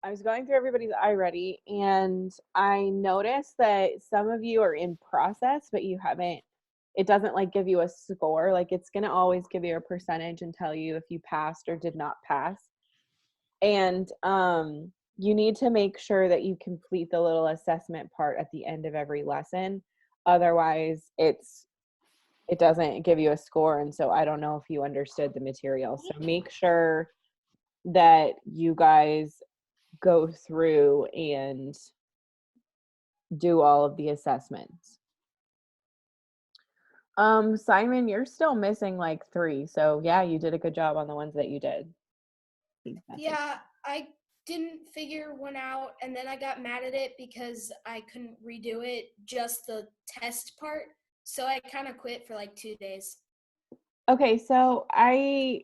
I was going through everybody's iReady and I noticed that some of you are in process, but you haven't, it doesn't like give you a score. Like it's going to always give you a percentage and tell you if you passed or did not pass. And you need to make sure that you complete the little assessment part at the end of every lesson. Otherwise, it doesn't give you a score. And so I don't know if you understood the material. So make sure that you guys go through and do all of the assessments. Simon, you're still missing like 3. So yeah, you did a good job on the ones that you did. Yeah, I didn't figure one out, and then I got mad at it because I couldn't redo it, just the test part. So I kind of quit for like 2 days. Okay, so I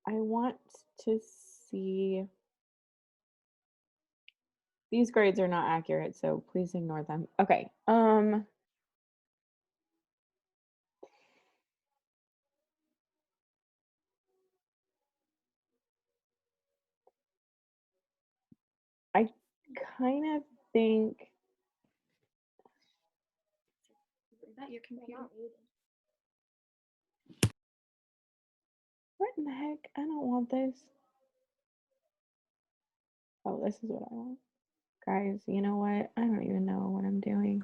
want to see. These grades are not accurate, so please ignore them. Okay. I kind of think Is that your computer? what in the heck? I don't want this. Oh, this is what I want. Guys, you know what? I don't even know what I'm doing.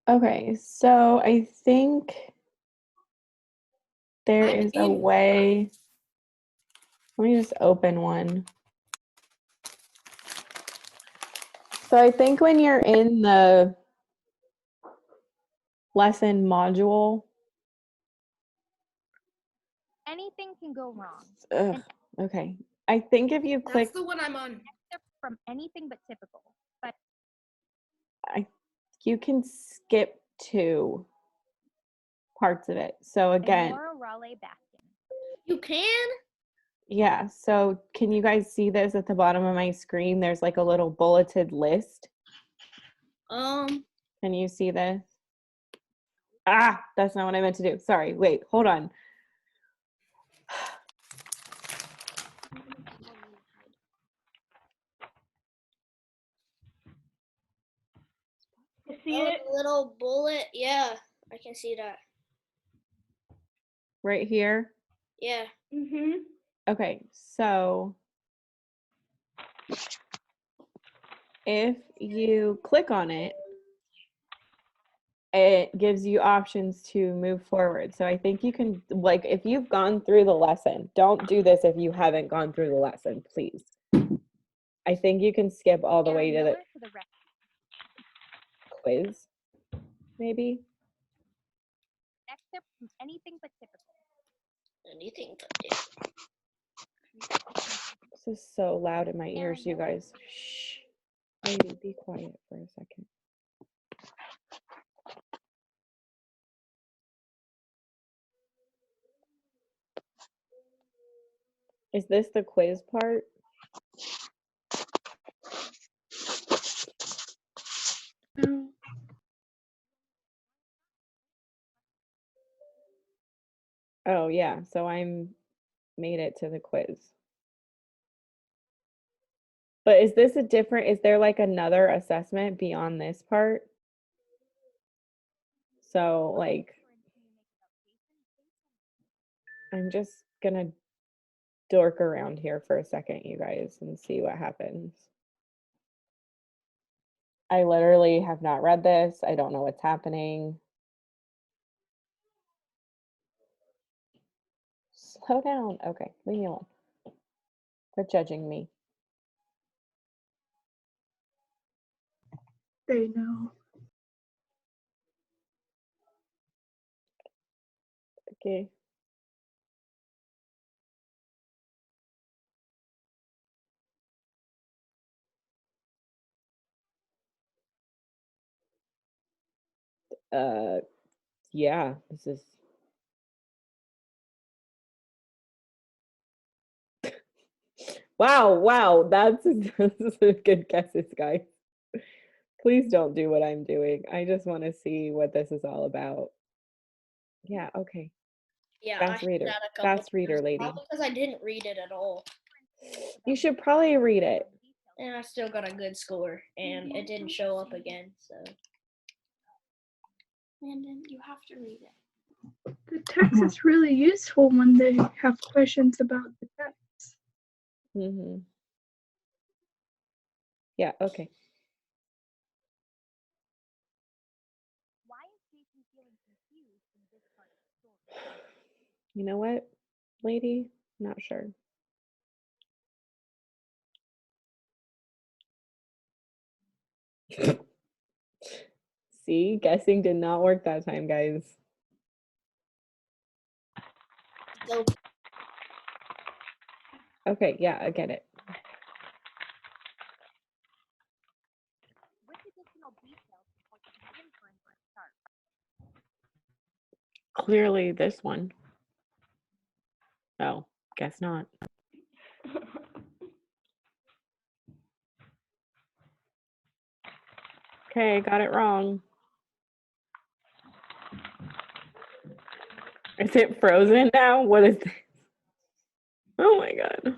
Okay, so I think there is a way. Let me just open one. So I think when you're in the lesson module, anything can go wrong. Okay. I think if you click. That's the one I'm on. From anything but typical. But you can skip 2 parts of it. So again. Raleigh Baskin. You can? Yeah. So can you guys see this at the bottom of my screen? There's like a little bulleted list. Can you see this? Ah, that's not what I meant to do. Sorry. Wait, hold on. See it? A little bullet. Yeah, I can see that. Right here? Yeah. Okay, so if you click on it, it gives you options to move forward. So I think you can, like, if you've gone through the lesson, don't do this if you haven't gone through the lesson, please. I think you can skip all the way to the quiz, maybe. Except from anything but typical. Anything but typical. This is so loud in my ears, you guys. Shh. Lady, be quiet for a second. Is this the quiz part? Oh yeah, so I'm made it to the quiz. But is this a different, is there like another assessment beyond this part? So like, I'm just gonna dork around here for a second, you guys, and see what happens. I literally have not read this. I don't know what's happening. Slow down. Okay, leave me alone. Quit judging me. They know. Okay. Yeah, this is. Wow, that's a good guesses, guys. Please don't do what I'm doing. I just want to see what this is all about. Yeah, okay. Yeah, I Fast said reader. that a couple Fast reader, times, lady. probably because I didn't read it at all. You should probably read it. And I still got a good score, and it didn't show up again, so. Landon, you have to read it. The text is really useful when they have questions about the text. Mm-hmm. Yeah, okay. Why is Jason feeling confused in this part of the story? You know what, lady? Not sure. See, guessing did not work that time, guys. So, Okay, yeah, I get it. Which additional details support the inference at start? Clearly this one. Oh, guess not. Okay, got it wrong. Is it frozen now? What is this? Oh my god.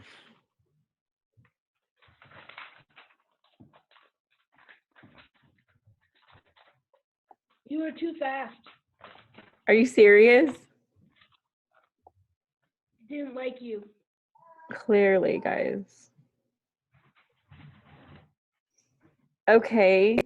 You were too fast. Are you serious? Didn't like you. Clearly, guys. Okay.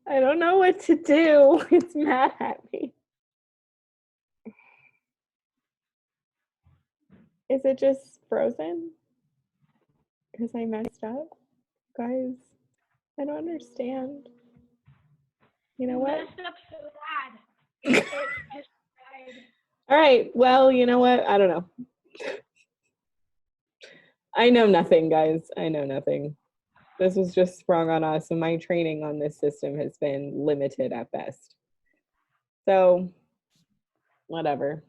I don't know what to do. It's mad at me. Is it just frozen? Because I messed up? Guys, I don't understand. You know what? Messed up so bad. It just died. All right, well, you know what? I don't know. I know nothing, guys. I know nothing. This was just sprung on us, and my training on this system has been limited at best. So, whatever.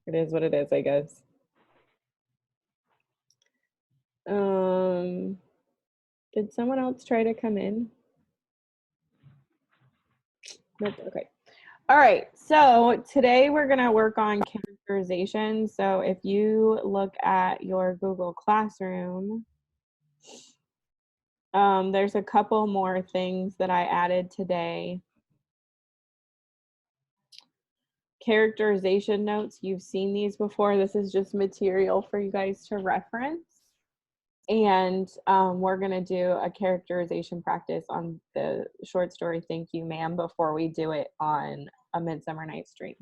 It is what it is, I guess. Did someone else try to come in? Nope, okay. All right, so today we're gonna work on characterization. So if you look at your Google Classroom, there's a couple more things that I added today. Characterization notes, you've seen these before. This is just material for you guys to reference. And we're gonna do a characterization practice on the short story Thank You Ma'am before we do it on A Midsummer Night's Dream.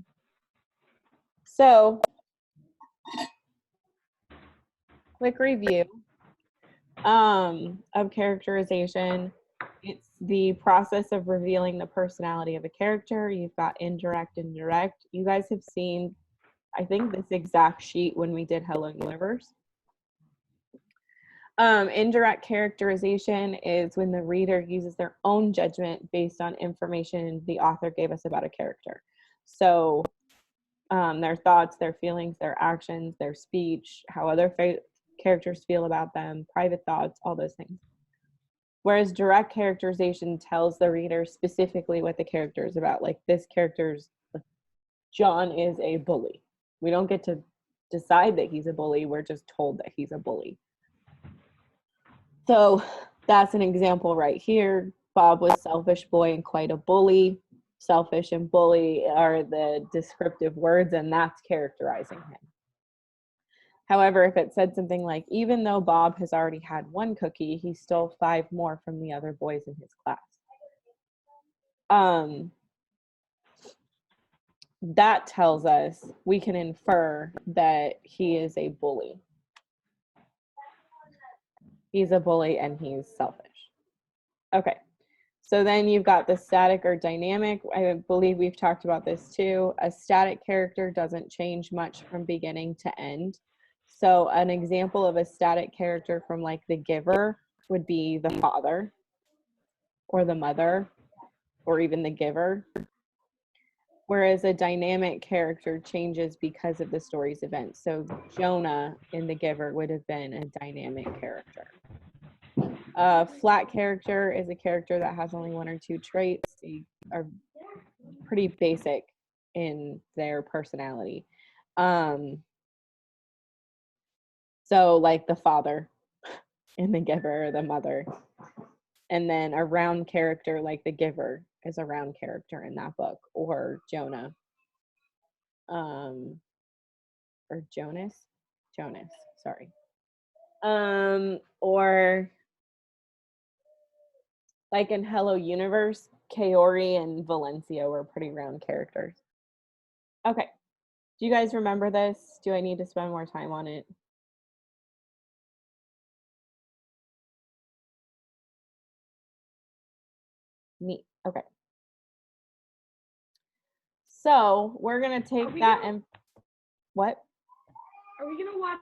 So, quick review of characterization. It's the process of revealing the personality of a character. You've got indirect and direct. You guys have seen, I think, this exact sheet when we did Hello Universe. Indirect characterization is when the reader uses their own judgment based on information the author gave us about a character. So their thoughts, their feelings, their actions, their speech, how other characters feel about them, private thoughts, all those things. Whereas direct characterization tells the reader specifically what the character is about. Like this character's, John is a bully. We don't get to decide that he's a bully. We're just told that he's a bully. So that's an example right here. Bob was selfish boy and quite a bully. Selfish and bully are the descriptive words, and that's characterizing him. However, if it said something like, even though Bob has already had one cookie, he stole 5 more from the other boys in his class. That tells us we can infer that he is a bully. He's a bully and he's selfish. Okay. So then you've got the static or dynamic. I believe we've talked about this too. A static character doesn't change much from beginning to end. So an example of a static character from like The Giver would be the father or the mother or even the giver. Whereas a dynamic character changes because of the story's events. So Jonah in The Giver would have been a dynamic character. A flat character is a character that has only one or two traits. They are pretty basic in their personality. So like the father in The Giver or the mother. And then a round character like the giver is a round character in that book, or Jonah. Or Jonas, sorry. Or like in Hello Universe, Kaori and Valencia were pretty round characters. Okay. Do you guys remember this? Do I need to spend more time on it? Neat. Okay. So we're gonna take that and what? Are we gonna watch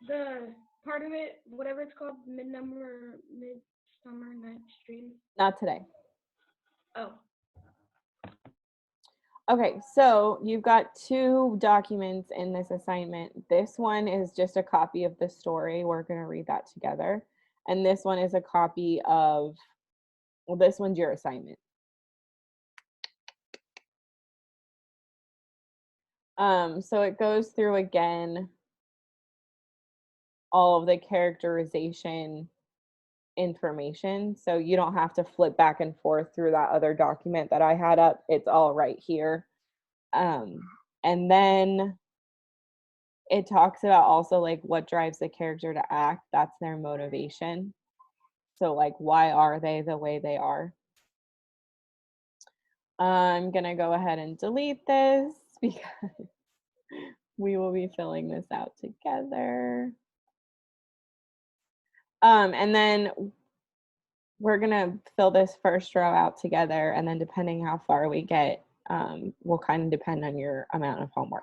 the part of it, whatever it's called, Midsummer Night's Dream? Not today. Oh. Okay, so you've got two documents in this assignment. This one is just a copy of the story. We're going to read that together. And this one is a copy of, well, this one's your assignment. So it goes through again all of the characterization information. So you don't have to flip back and forth through that other document that I had up. It's all right here. And then it talks about also like what drives the character to act. That's their motivation. So like, why are they the way they are? I'm gonna go ahead and delete this because we will be filling this out together. And then we're gonna fill this first row out together, and then depending how far we get, will kind of depend on your amount of homework.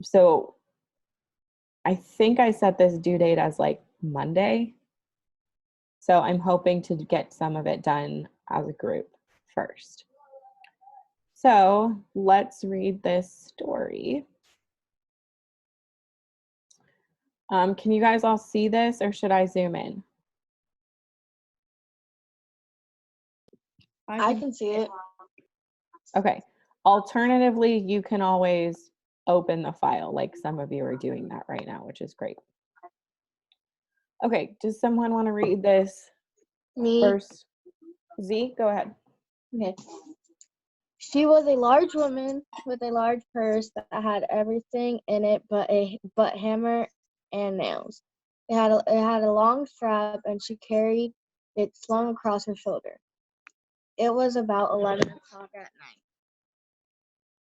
So I think I set this due date as like Monday. So I'm hoping to get some of it done as a group first. So let's read this story. Can you guys all see this, or should I zoom in? I can see it. Okay. Alternatively, you can always open the file, like some of you are doing that right now, which is great. Okay, does someone want to read this Me. first? Z, go ahead. Okay. She was a large woman with a large purse that had everything in it but hammer and nails. It had a long strap, and she carried it slung across her shoulder. It was about 11 o'clock at night,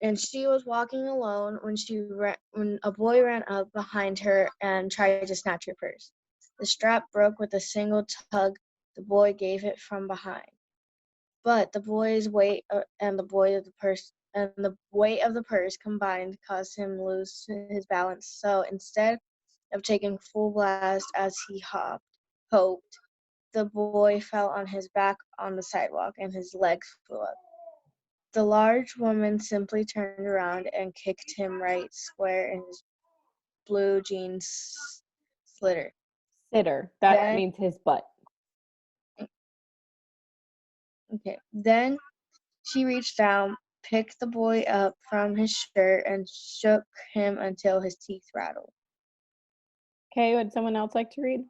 and she was walking alone when a boy ran up behind her and tried to snatch her purse. The strap broke with a single tug the boy gave it from behind. But the boy's weight and the weight of the purse combined caused him to lose his balance. So instead of taking full blast as he hoped, the boy fell on his back on the sidewalk and his legs flew up. The large woman simply turned around and kicked him right square in his blue jeans slitter. Sitter. That means his butt. Okay. Then she reached down, picked the boy up from his shirt, and shook him until his teeth rattled. Okay, would someone else like to read?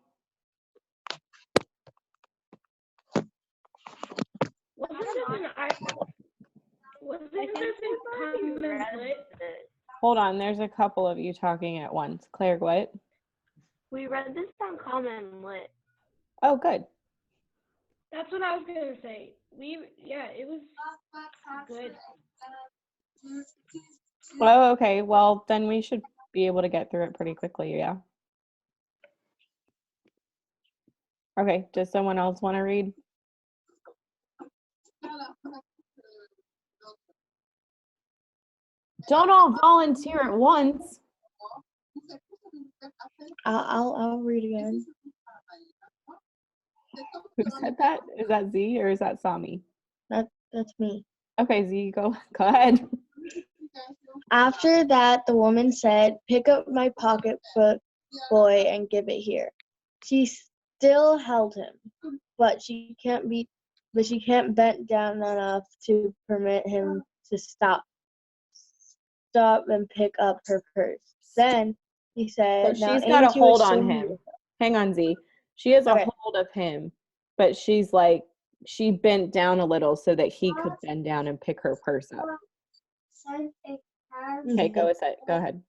Hold on, there's a couple of you talking at once. Claire, what? We read this on Common Lit. Oh, good. That's what I was gonna say. It was good. Oh, okay. Well, then we should be able to get through it pretty quickly, yeah. Okay, does someone else want to read? Don't all volunteer at once. I'll read again. Who said that? Is that Z or is that Sami? That's me. Okay, Z, go ahead. After that, the woman said, "Pick up my pocketbook, boy, and give it here." She still held him, but she can't bend down enough to permit him to stop and pick up her purse. Then he So said, "Now she's got a ain't you hold on ashamed of him. yourself?" Hang on, Z. She has a Okay. hold of him, but she's like, she bent down a little so that he could bend down and pick her purse up. Okay, go ahead.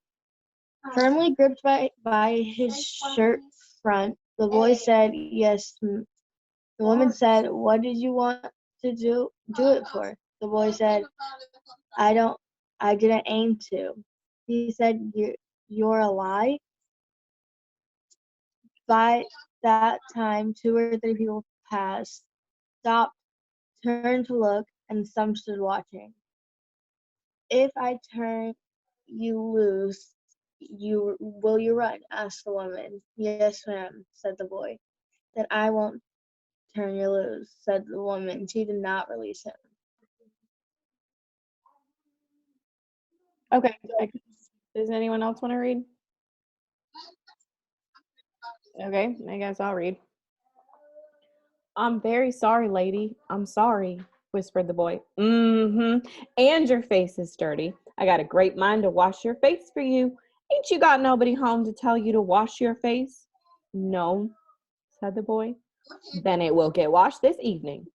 Firmly gripped by his shirt front, the boy said, "Yes." The woman said, "What did you want to do it for?" The boy said, I didn't aim to." He said, "You're a lie?" By that time, 2 or 3 people passed, stopped, turned to look, and some stood watching. "If I turn you loose, will you run?" asked the woman. "Yes, ma'am," said the boy. "Then I won't turn you loose," said the woman. She did not release him. Okay. Does anyone else want to read? Okay, I guess I'll read. "I'm very sorry, lady. I'm sorry," whispered the boy. "Mm-hmm. And your face is dirty. I got a great mind to wash your face for you. Ain't you got nobody home to tell you to wash your face?" "No," said the boy. "Then it will get washed this evening."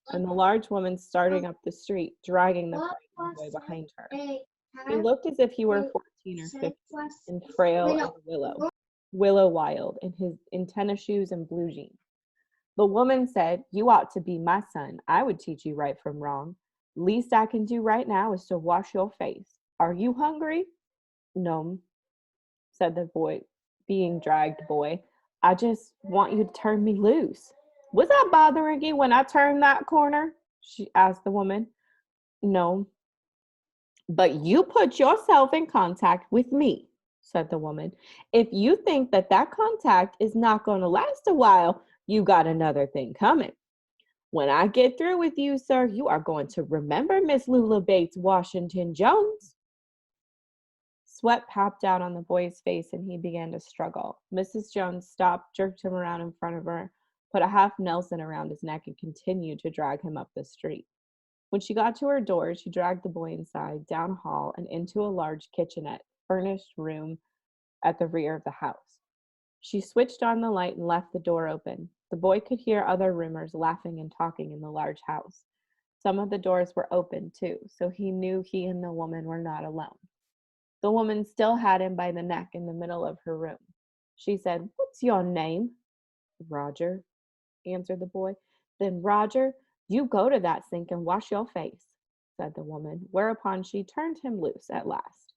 And the large woman started up the street, dragging the frightened boy behind her. He looked as if he were 14 or 15, and frail as a willow wild, in tennis shoes and blue jeans. The woman said, "You ought to be my son. I would teach you right from wrong. Least I can do right now is to wash your face. Are you hungry?" "No," said the boy, being dragged boy. "I just want you to turn me loose." "Was I bothering you when I turned that corner?" she asked the woman. "No, but you put yourself in contact with me," said the woman. "If you think that contact is not going to last a while, you got another thing coming. When I get through with you, sir, you are going to remember Miss Lula Bates Washington Jones." Sweat popped out on the boy's face and he began to struggle. Mrs. Jones stopped, jerked him around in front of her, put a half Nelson around his neck, and continued to drag him up the street. When she got to her door, she dragged the boy inside, down a hall, and into a large kitchenette, furnished room at the rear of the house. She switched on the light and left the door open. The boy could hear other roomers laughing and talking in the large house. Some of the doors were open, too, so he knew he and the woman were not alone. The woman still had him by the neck in the middle of her room. She said, "What's your name?" "Roger," answered the boy. "Then, Roger, you go to that sink and wash your face," said the woman, whereupon she turned him loose at last.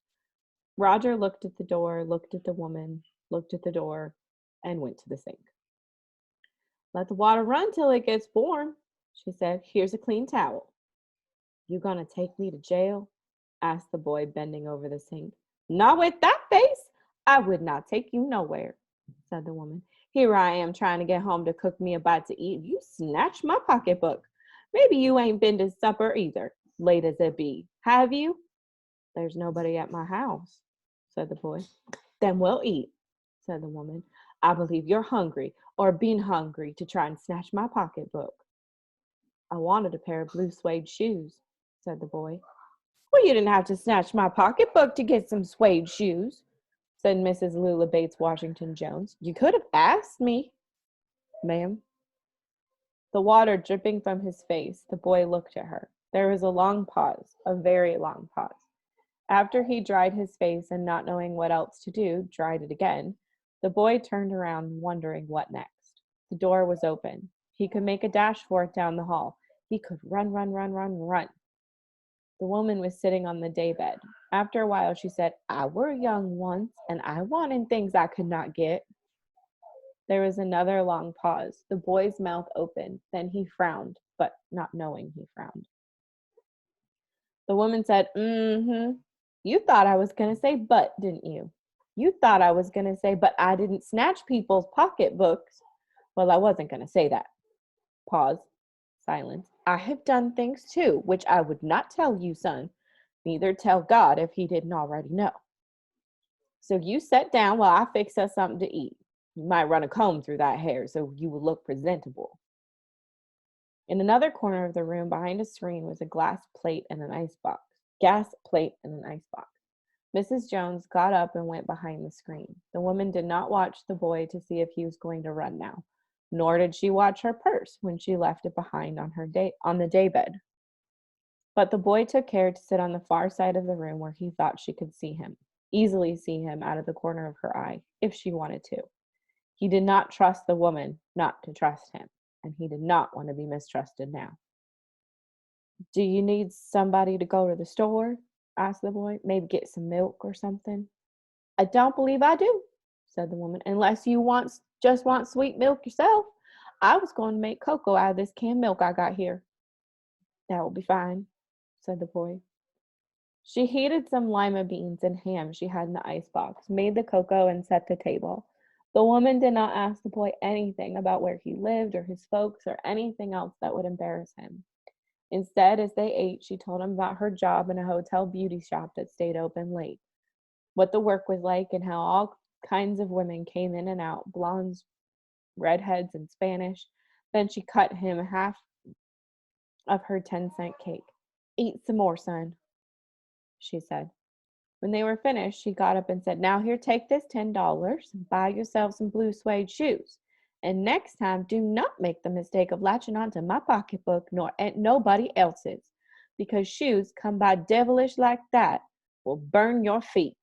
Roger looked at the door, looked at the woman, looked at the door, and went to the sink. "Let the water run till it gets warm," she said. "Here's a clean towel." "You gonna take me to jail?" asked the boy, bending over the sink. "Not with that face. I would not take you nowhere," said the woman. "Here I am trying to get home to cook me a bite to eat. You snatched my pocketbook. Maybe you ain't been to supper either, late as it be. Have you?" "There's nobody at my house," said the boy. "Then we'll eat," said the woman. "I believe you're hungry, or been hungry, to try and snatch my pocketbook." "I wanted a pair of blue suede shoes," said the boy. "Well, you didn't have to snatch my pocketbook to get some suede shoes," said Mrs. Lula Bates Washington Jones. "You could have asked me." "Ma'am." The water dripping from his face, the boy looked at her. There was a long pause, a very long pause. After he dried his face and, not knowing what else to do, dried it again, the boy turned around, wondering what next. The door was open. He could make a dash for it down the hall. He could run, run, run, run, run. The woman was sitting on the daybed. After a while, she said, "I were young once, and I wanted things I could not get." There was another long pause. The boy's mouth opened. Then he frowned, but not knowing he frowned. The woman said, "Mm-hmm. You thought I was going to say but, didn't you? You thought I was going to say, but I didn't snatch people's pocketbooks." "Well, I wasn't going to say that," Pause. Silence. I have done things too, which I would not tell you, son. Neither tell God if he didn't already know. So you sit down while I fix us something to eat. You might run a comb through that hair so you will look presentable. In another corner of the room behind a screen was a glass plate and an icebox. Gas plate and an icebox. Mrs. Jones got up and went behind the screen. The woman did not watch the boy to see if he was going to run now, nor did she watch her purse when she left it behind on the daybed. But the boy took care to sit on the far side of the room where he thought she could easily see him out of the corner of her eye, if she wanted to. He did not trust the woman not to trust him, and he did not want to be mistrusted now. Do you need somebody to go to the store? Asked the boy. Maybe get some milk or something. I don't believe I do, said the woman, unless you just want sweet milk yourself. I was going to make cocoa out of this canned milk I got here. That will be fine, said the boy. She heated some lima beans and ham she had in the icebox, made the cocoa, and set the table. The woman did not ask the boy anything about where he lived or his folks or anything else that would embarrass him. Instead, as they ate, she told him about her job in a hotel beauty shop that stayed open late, what the work was like, and how all kinds of women came in and out, blondes, redheads, and Spanish. Then she cut him half of her 10-cent cake. Eat some more, son, she said. When they were finished, she got up and said, now here, take this $10 and buy yourself some blue suede shoes. And next time, do not make the mistake of latching onto my pocketbook nor nobody else's, because shoes come by devilish like that will burn your feet.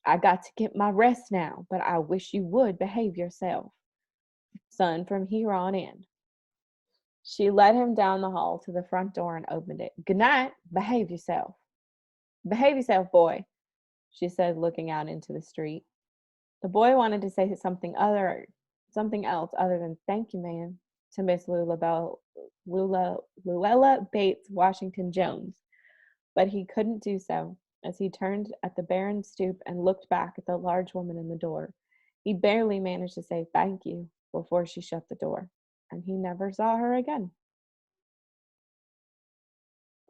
I got to get my rest now, but I wish you would behave yourself, son, from here on in. She led him down the hall to the front door and opened it. Good night. Behave yourself. Behave yourself, boy, she said, looking out into the street. The boy wanted to say something else other than thank you, ma'am, to Miss Luella Bates Washington Jones, but he couldn't do so. As he turned at the barren stoop and looked back at the large woman in the door, he barely managed to say thank you before she shut the door, and he never saw her again.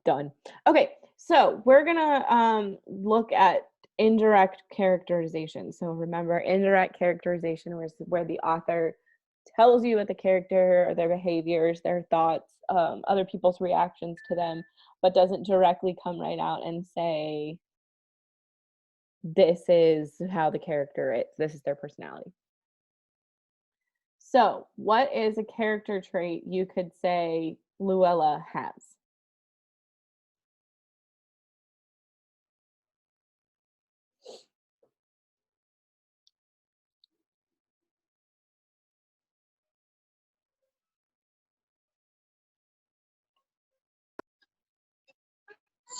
Done. Okay, so we're gonna look at indirect characterization. So remember, indirect characterization was where the author tells you about the character or their behaviors, their thoughts, other people's reactions to them, but doesn't directly come right out and say, this is how the character is, this is their personality. So what is a character trait you could say Luella has?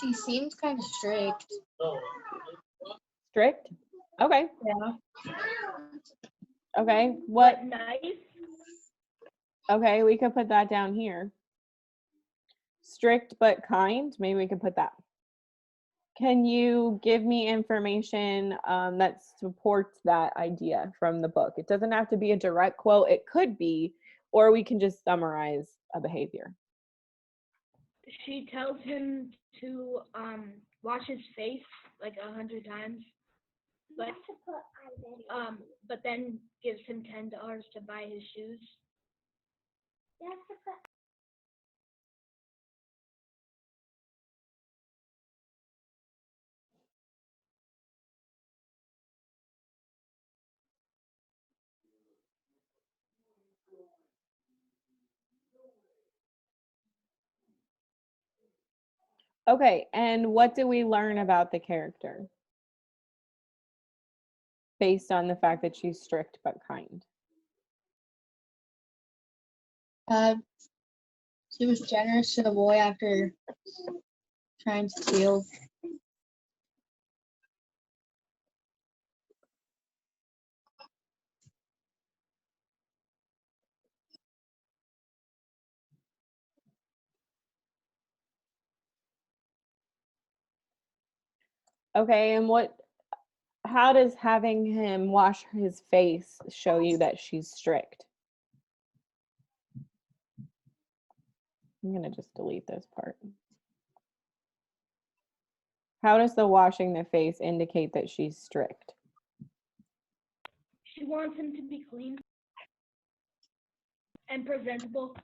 She seems kind of strict. Strict? Okay. Yeah. Okay. What? But nice. Okay, we could put that down here. Strict but kind. Maybe we could put that. Can you give me information that supports that idea from the book? It doesn't have to be a direct quote. It could be, or we can just summarize a behavior. She tells him to wash his face like 100 times, but then gives him $10 to buy his shoes. Okay, and what do we learn about the character based on the fact that she's strict but kind? She was generous to the boy after trying to steal. Okay, and how does having him wash his face show you that she's strict? I'm gonna just delete this part. How does the washing the face indicate that she's strict? She wants him to be clean and presentable.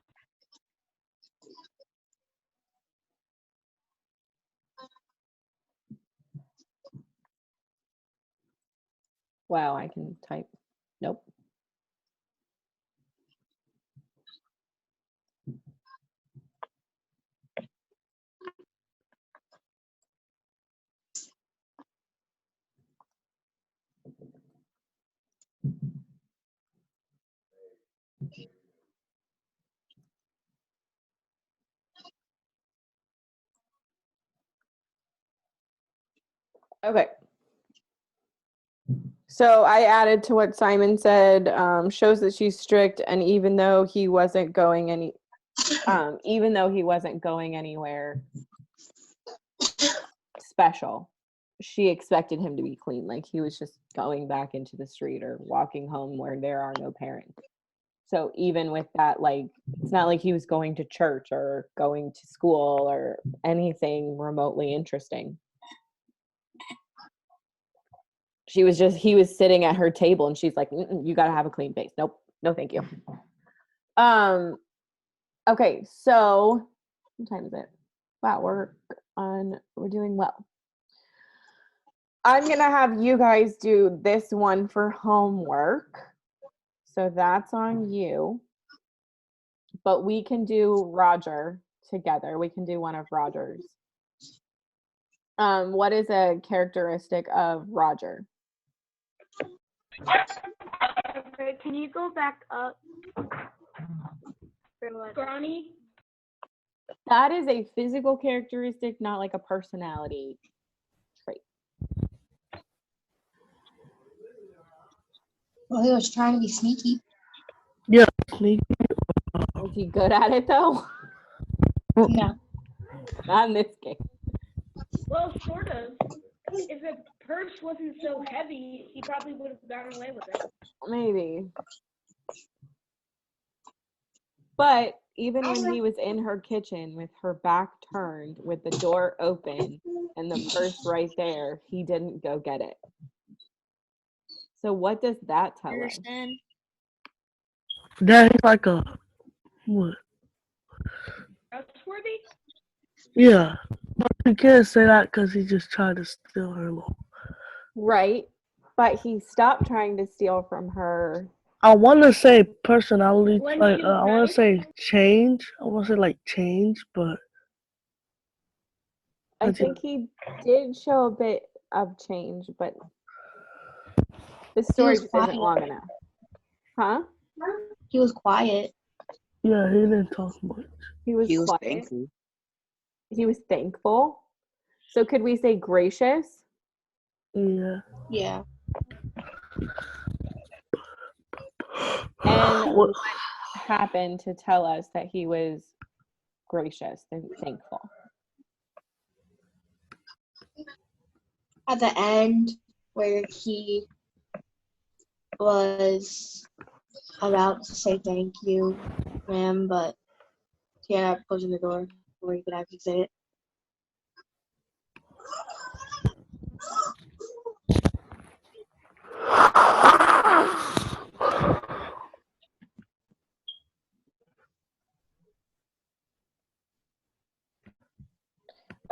Wow, I can type. Nope. Okay. So I added to what Simon said, shows that she's strict, and even though he wasn't going anywhere special, she expected him to be clean. Like he was just going back into the street or walking home where there are no parents. So even with that, like, it's not like he was going to church or going to school or anything remotely interesting. He was sitting at her table and she's like, you got to have a clean face. Nope. No, thank you. Okay. So what time is it? Wow. We're doing well. I'm going to have you guys do this one for homework. So that's on you. But we can do Roger together. We can do one of Roger's. What is a characteristic of Roger? Okay, can you go back up? Scrawny. That is a physical characteristic, not like a personality trait. Well, he was trying to be sneaky. Yeah, sneaky. Is he good at it though? No. Not in this case. Well, sort of. If the purse wasn't so heavy, he probably would have gotten away with it. Maybe. But even when he was in her kitchen with her back turned, with the door open and the purse right there, he didn't go get it. So what does that tell us? That is like a what? Trustworthy? Yeah, but you can't say that because he just tried to steal her. Right. But he stopped trying to steal from her. I want to say personality, When like she was I want nice? to say change. I want to say like change, but I think he did show a bit of change, but the story just isn't long enough. Huh? He was quiet. yeah, he didn't talk much. He was quiet. Thankful. He was thankful. So could we say gracious? Yeah. Yeah. And what happened to tell us that he was gracious and thankful? At the end, where he was about to say thank you, ma'am, but he ended up closing the door before he could actually say it.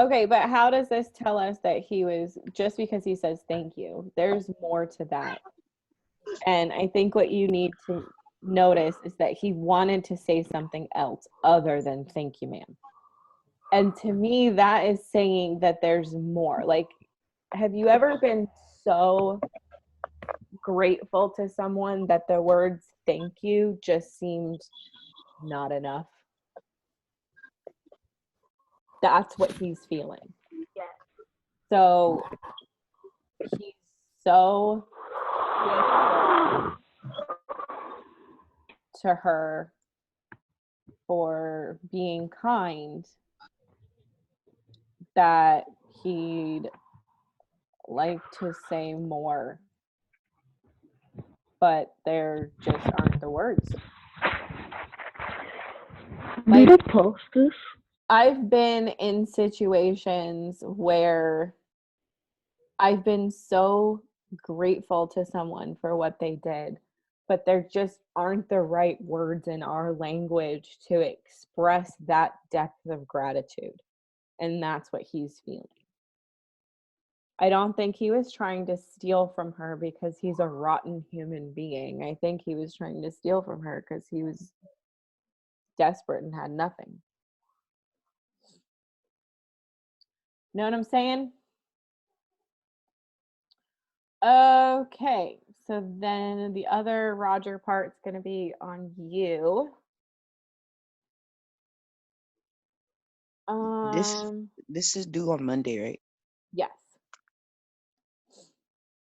Okay, but how does this tell us that he was, just because he says thank you, there's more to that. And I think what you need to notice is that he wanted to say something else other than thank you, ma'am. And to me, that is saying that there's more. Like, have you ever been so grateful to someone that the words thank you just seemed not enough? That's what he's feeling. Yeah. So he's so grateful to her for being kind that he'd like to say more, but there just aren't the words. Did you post this? I've been in situations where I've been so grateful to someone for what they did, but there just aren't the right words in our language to express that depth of gratitude. And that's what he's feeling. I don't think he was trying to steal from her because he's a rotten human being. I think he was trying to steal from her because he was desperate and had nothing. Know what I'm saying? Okay, so then the other Roger part's going to be on you. This is due on Monday, right? Yes.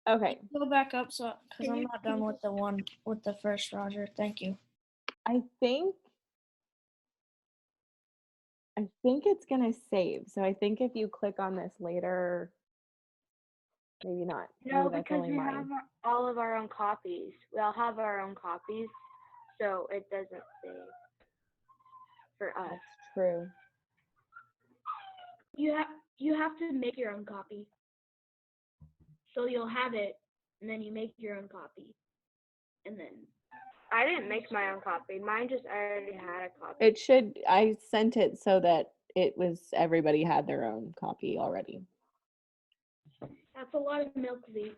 Okay. Go back up, so because I'm not done with the one with the first Roger. Thank you. I think it's gonna save. So I think if you click on this later, maybe not. No, Maybe that's because only we mine. have all of our own copies. We all have our own copies, so it doesn't save for us. That's true. You have to make your own copy. So you'll have it, and then you make your own copy, and then. I didn't make my own copy. Mine just already had a copy. It should. I sent it so that it was everybody had their own copy already. That's a lot of milk to eat.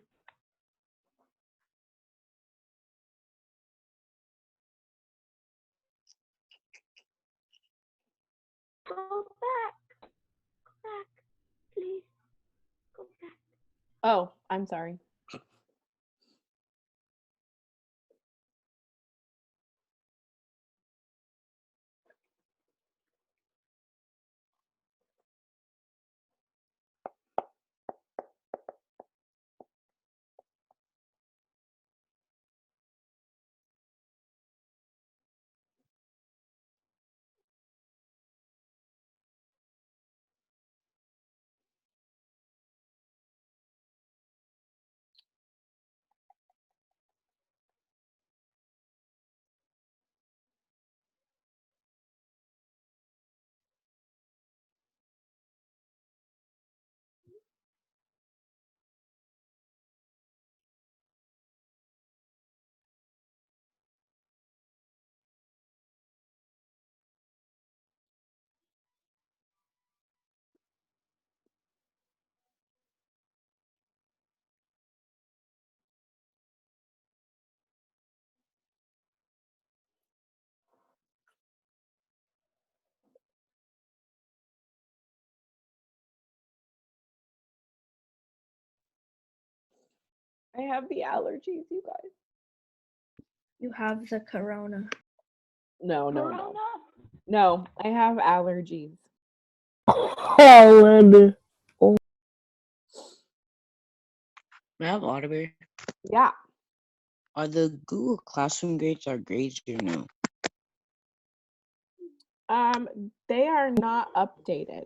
Go back, please. Go back. Oh, I'm sorry. I have the allergies, you guys. You have the corona. No. No, I have allergies. Oh, May I have Audible? Yeah. Are the Google Classroom grades our grades or no? They are not updated.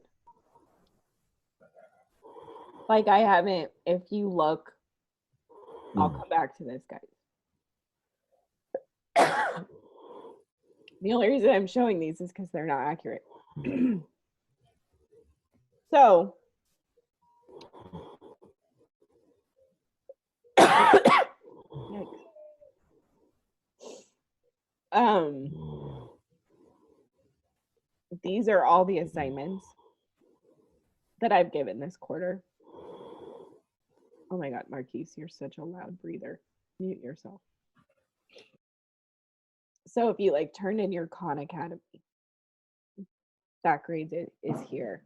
Like I haven't, if you look, I'll come back to this, guys. The only reason I'm showing these is because they're not accurate. So, these are all the assignments that I've given this quarter. Oh my God, Marquise, you're such a loud breather. Mute yourself. So if you like turn in your Khan Academy, that grade is here.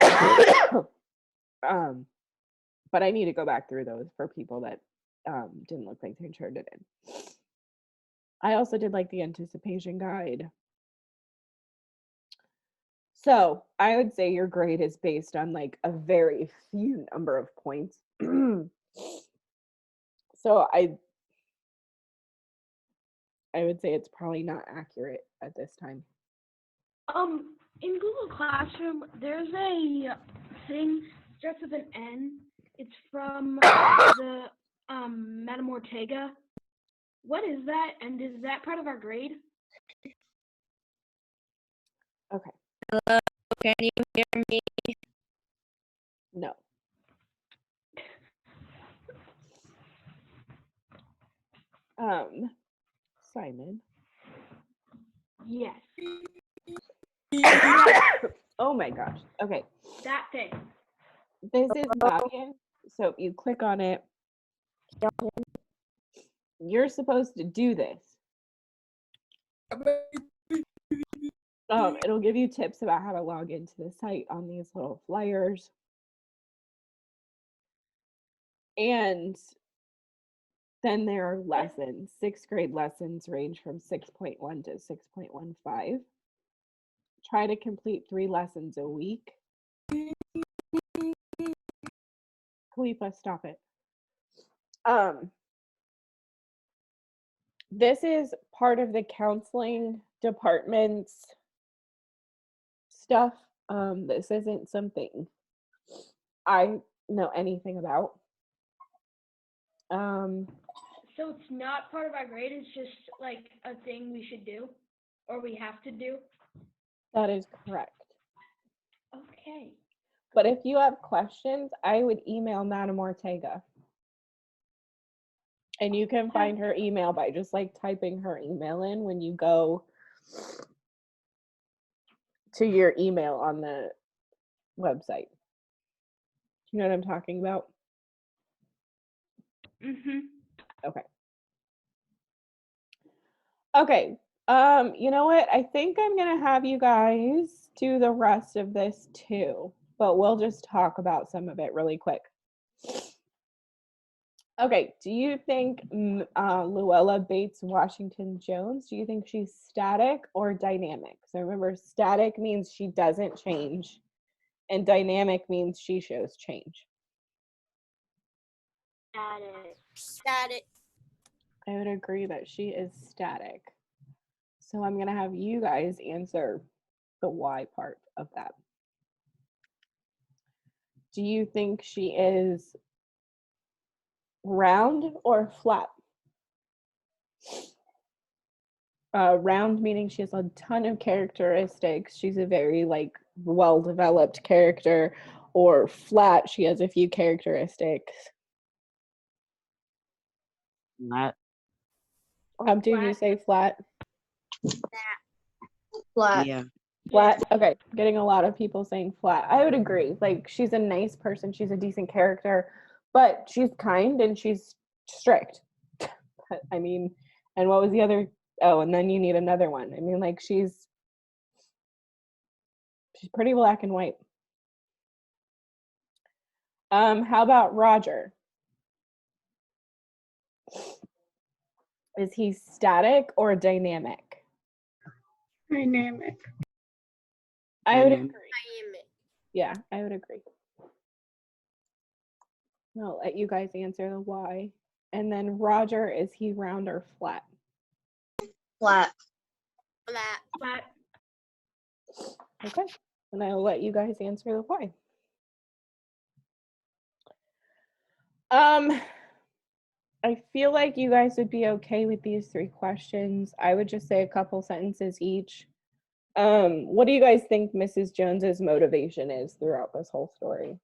But I need to go back through those for people that didn't look like they turned it in. I also did like the anticipation guide. So I would say your grade is based on like a very few number of points. So I would say it's probably not accurate at this time. In Google Classroom, there's a thing starts with an N. It's from the Madame Ortega. What is that, and is that part of our grade? Okay. Hello, can you hear me? No. Simon. Yes. Oh my gosh. Okay. That thing. This is login. So if you click on it, you're supposed to do this. It'll give you tips about how to log into the site on these little flyers. And then there are lessons. 6th grade lessons range from 6.1 to 6.15. Try to complete 3 lessons a week. Khalifa, stop it. This is part of the counseling department's stuff. This isn't something I know anything about. So it's not part of our grade, it's just like a thing we should do or we have to do? That is correct. Okay. But if you have questions, I would email Madam Ortega. And you can find her email by just like typing her email in when you go to your email on the website. Do you know what I'm talking about? Okay. Okay. You know what? I think I'm gonna have you guys do the rest of this too, but we'll just talk about some of it really quick. Okay, do you think Luella Bates Washington Jones, do you think she's static or dynamic? So remember, static means she doesn't change, and dynamic means she shows change. Static. I would agree that she is static. So I'm going to have you guys answer the why part of that. Do you think she is round or flat? Round meaning she has a ton of characteristics. She's a very like well-developed character, or flat, she has a few characteristics. Flat. Did you say flat? Flat. Yeah. Flat. Okay, getting a lot of people saying flat. I would agree. Like she's a nice person, she's a decent character, but she's kind and she's strict. I mean, and what was the other? Oh, and then you need another one. I mean, like she's pretty black and white. How about Roger? Is he static or dynamic? Dynamic. I would agree. Yeah, I would agree. I'll let you guys answer the why. And then Roger, is he round or flat? Flat. Flat. Okay. And I'll let you guys answer the why. I feel like you guys would be okay with these 3 questions. I would just say a couple sentences each. What do you guys think Mrs. Jones's motivation is throughout this whole story?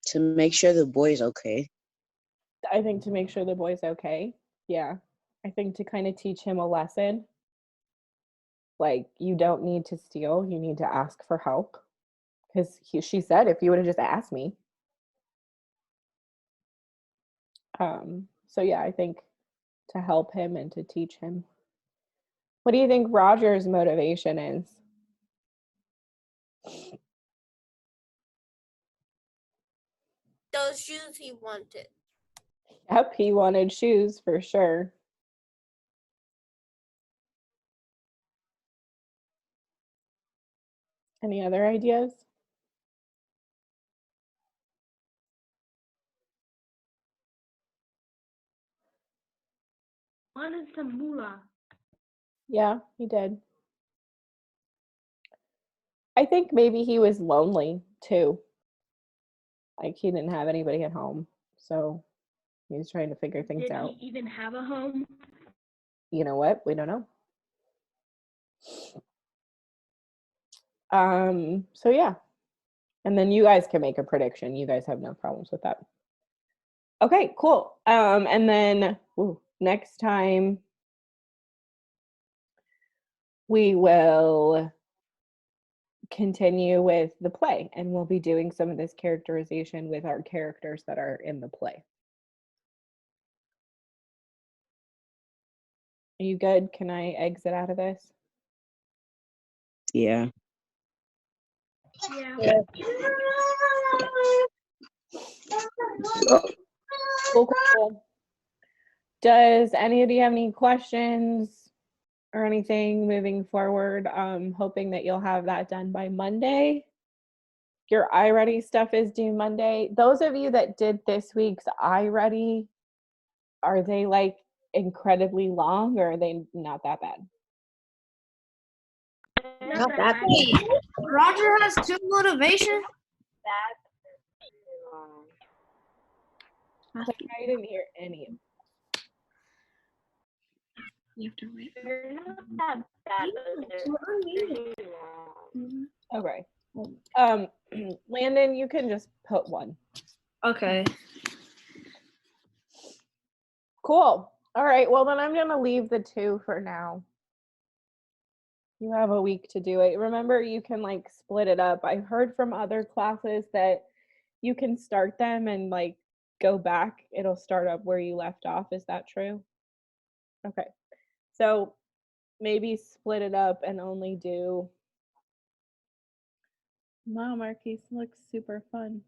To make sure the boy's okay. I think to make sure the boy's okay. Yeah. I think to kind of teach him a lesson. Like, you don't need to steal, you need to ask for help. Because she said, if you would have just asked me. So yeah, I think to help him and to teach him. What do you think Roger's motivation is? Those shoes he wanted. Yep, he wanted shoes for sure. Any other ideas? Wanted some moolah. Yeah, he did. I think maybe he was lonely too. Like he didn't have anybody at home, so he was trying to figure things Did out. he even have a home? You know what? We don't know. So yeah. And then you guys can make a prediction. You guys have no problems with that. Okay, cool. And then next time we will continue with the play, and we'll be doing some of this characterization with our characters that are in the play. Are you good? Can I exit out of this? Yeah. Yeah. Cool. Does anybody have any questions or anything moving forward? Hoping that you'll have that done by Monday. Your iReady stuff is due Monday. Those of you that did this week's iReady, are they like incredibly long, or are they not that bad? Not that bad. Roger has 2 motivation. I didn't hear any of You have to wait. They're not that bad, but they're too long. Okay. Landon, you can just put 1. Okay. Cool. All right. Well, then I'm going to leave the 2 for now. You have a week to do it. Remember, you can like split it up. I've heard from other classes that you can start them and like go back. It'll start up where you left off. Is that true? Okay. So maybe split it up and only do. Wow, Marquise looks super fun.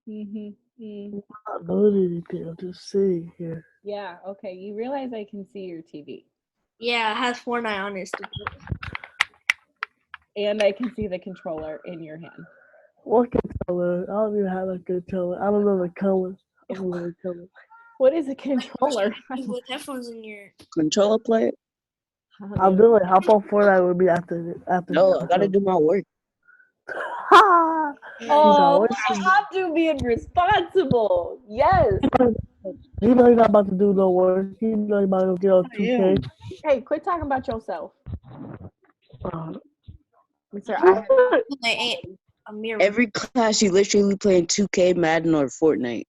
I'm not doing anything. I'm just sitting here. Yeah, okay. You realize I can see your TV. Yeah, it has Fortnite on it. And I can see the controller in your hand. What controller? I don't even have a controller. I don't know the color. I don't know the color. What is a controller? With headphones in your Controller player? I'm doing hop on Fortnite with me after No, I gotta do my work. Ha! Oh, Abdu being responsible. Yes. You know you're not about to do no work. You know you're about to get on 2K. Hey, quit talking about yourself. Sir, Every class you literally playing 2K, Madden, or Fortnite.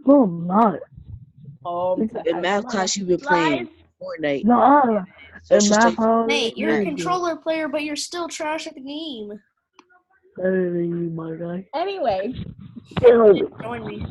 No, I'm not. In math class you've been playing Fortnite. No, in math, Nate, you're a controller player, but you're still trash at the game. Better than you, my guy. Anyway. Join me.